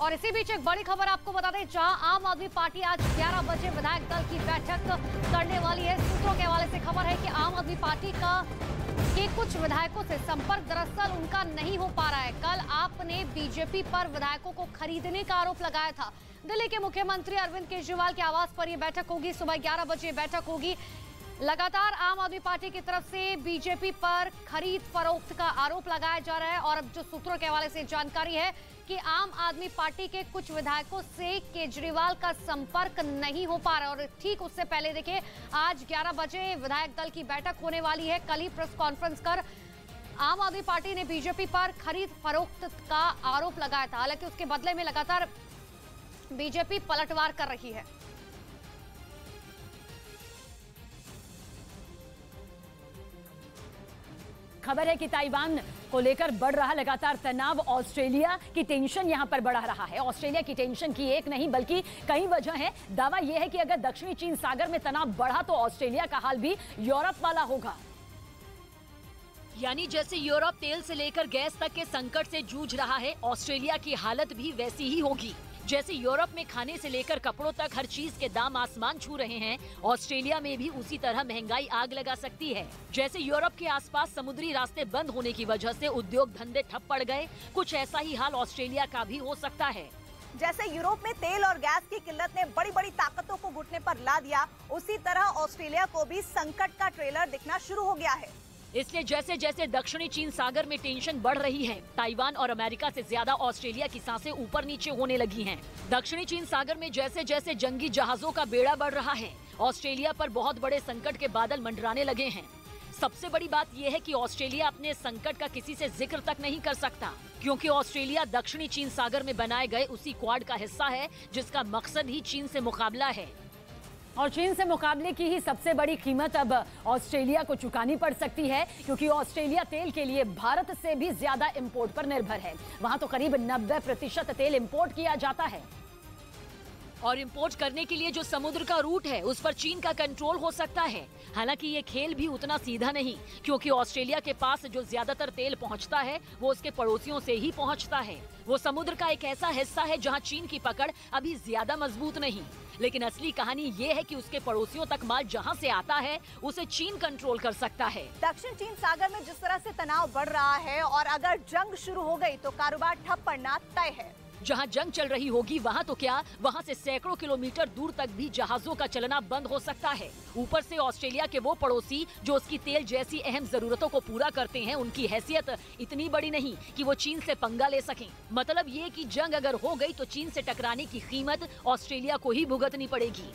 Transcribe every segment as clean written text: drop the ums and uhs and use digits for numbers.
और इसी बीच एक बड़ी खबर आपको बता दें, जहां आम आदमी पार्टी आज 11 बजे विधायक दल की बैठक करने वाली है। सूत्रों के हवाले से खबर है कि आम आदमी पार्टी के कुछ विधायकों से संपर्क दरअसल उनका नहीं हो पा रहा है। कल आपने बीजेपी पर विधायकों को खरीदने का आरोप लगाया था। दिल्ली के मुख्यमंत्री अरविंद केजरीवाल के आवास पर यह बैठक होगी। सुबह 11 बजे बैठक होगी। लगातार आम आदमी पार्टी की तरफ से बीजेपी पर खरीद फरोख्त का आरोप लगाया जा रहा है। और अब जो सूत्रों के हवाले से जानकारी है कि आम आदमी पार्टी के कुछ विधायकों से केजरीवाल का संपर्क नहीं हो पा रहा है। और ठीक उससे पहले देखिए, आज 11 बजे विधायक दल की बैठक होने वाली है। कल ही प्रेस कॉन्फ्रेंस कर आम आदमी पार्टी ने बीजेपी पर खरीद फरोख्त का आरोप लगाया था। हालांकि उसके बदले में लगातार बीजेपी पलटवार कर रही है। खबर है कि ताइवान को लेकर बढ़ रहा लगातार तनाव, ऑस्ट्रेलिया की टेंशन यहां पर बढ़ा रहा है। ऑस्ट्रेलिया की टेंशन की एक नहीं बल्कि कई वजह है। दावा यह है कि अगर दक्षिणी चीन सागर में तनाव बढ़ा तो ऑस्ट्रेलिया का हाल भी यूरोप वाला होगा। यानी जैसे यूरोप तेल से लेकर गैस तक के संकट से जूझ रहा है, ऑस्ट्रेलिया की हालत भी वैसी ही होगी। जैसे यूरोप में खाने से लेकर कपड़ों तक हर चीज के दाम आसमान छू रहे हैं, ऑस्ट्रेलिया में भी उसी तरह महंगाई आग लगा सकती है। जैसे यूरोप के आसपास समुद्री रास्ते बंद होने की वजह से उद्योग धंधे ठप पड़ गए, कुछ ऐसा ही हाल ऑस्ट्रेलिया का भी हो सकता है। जैसे यूरोप में तेल और गैस की किल्लत ने बड़ी बड़ी ताकतों को घुटने पर ला दिया, उसी तरह ऑस्ट्रेलिया को भी संकट का ट्रेलर दिखना शुरू हो गया है। इसलिए जैसे जैसे दक्षिणी चीन सागर में टेंशन बढ़ रही है, ताइवान और अमेरिका से ज्यादा ऑस्ट्रेलिया की सांसें ऊपर नीचे होने लगी हैं। दक्षिणी चीन सागर में जैसे जैसे जंगी जहाजों का बेड़ा बढ़ रहा है, ऑस्ट्रेलिया पर बहुत बड़े संकट के बादल मंडराने लगे हैं। सबसे बड़ी बात यह है कि ऑस्ट्रेलिया अपने संकट का किसी से जिक्र तक नहीं कर सकता, क्योंकि ऑस्ट्रेलिया दक्षिणी चीन सागर में बनाए गए उसी क्वाड का हिस्सा है जिसका मकसद ही चीन से मुकाबला है। और चीन से मुकाबले की ही सबसे बड़ी कीमत अब ऑस्ट्रेलिया को चुकानी पड़ सकती है, क्योंकि ऑस्ट्रेलिया तेल के लिए भारत से भी ज्यादा इंपोर्ट पर निर्भर है। वहां तो करीब 90% तेल इंपोर्ट किया जाता है। और इंपोर्ट करने के लिए जो समुद्र का रूट है, उस पर चीन का कंट्रोल हो सकता है। हालांकि ये खेल भी उतना सीधा नहीं, क्योंकि ऑस्ट्रेलिया के पास जो ज्यादातर तेल पहुंचता है वो उसके पड़ोसियों से ही पहुंचता है। वो समुद्र का एक ऐसा हिस्सा है जहां चीन की पकड़ अभी ज्यादा मजबूत नहीं। लेकिन असली कहानी ये है कि उसके पड़ोसियों तक माल जहां से आता है उसे चीन कंट्रोल कर सकता है। दक्षिण चीन सागर में जिस तरह से तनाव बढ़ रहा है और अगर जंग शुरू हो गई तो कारोबार ठप पड़ना तय है। जहां जंग चल रही होगी वहां तो क्या, वहां से सैकड़ों किलोमीटर दूर तक भी जहाजों का चलना बंद हो सकता है। ऊपर से ऑस्ट्रेलिया के वो पड़ोसी जो उसकी तेल जैसी अहम जरूरतों को पूरा करते हैं, उनकी हैसियत इतनी बड़ी नहीं कि वो चीन से पंगा ले सकें। मतलब ये कि जंग अगर हो गई तो चीन से टकराने की कीमत ऑस्ट्रेलिया को ही भुगतनी पड़ेगी।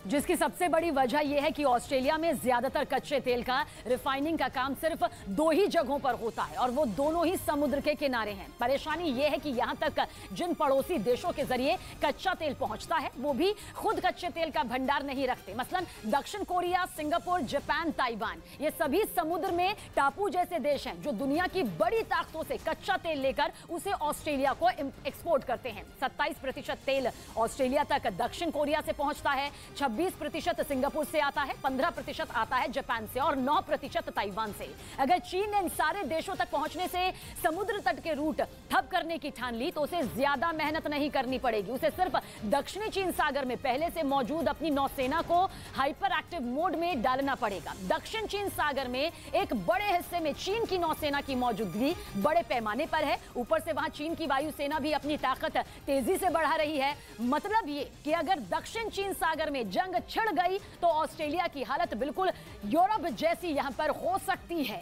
जिसकी सबसे बड़ी वजह यह है कि ऑस्ट्रेलिया में ज्यादातर कच्चे तेल का रिफाइनिंग का काम सिर्फ 2 ही जगहों पर होता है और वो दोनों ही समुद्र के किनारे हैं। परेशानी यह है कि यहां तक जिन पड़ोसी देशों के जरिए कच्चा तेल पहुंचता है वो भी खुद कच्चे तेल का भंडार नहीं रखते। मसलन दक्षिण कोरिया, सिंगापुर, जापान, ताइवान, ये सभी समुद्र में टापू जैसे देश हैं जो दुनिया की बड़ी ताकतों से कच्चा तेल लेकर उसे ऑस्ट्रेलिया को एक्सपोर्ट करते हैं। 27% तेल ऑस्ट्रेलिया तक दक्षिण कोरिया से पहुंचता है, 20% सिंगापुर से आता है, 15% आता है जापान से और 9% ताइवान से। अगर चीन ने इन सारे देशों तक पहुंचने से समुद्र तट के रूट ठप करने की ठान ली तो उसे ज्यादा मेहनत नहीं करनी पड़ेगी। उसे सिर्फ दक्षिणी चीन सागर में पहले से मौजूद अपनी नौसेना को हाइपर एक्टिव मोड में डालना पड़ेगा। दक्षिण चीन सागर में एक बड़े हिस्से में चीन की नौसेना की मौजूदगी बड़े पैमाने पर है। ऊपर से वहां चीन की वायुसेना भी अपनी ताकत तेजी से बढ़ा रही है। मतलब ये कि अगर दक्षिण चीन सागर में जंग छिड़ गई तो ऑस्ट्रेलिया की हालत बिल्कुल यूरोप जैसी यहां पर हो सकती है।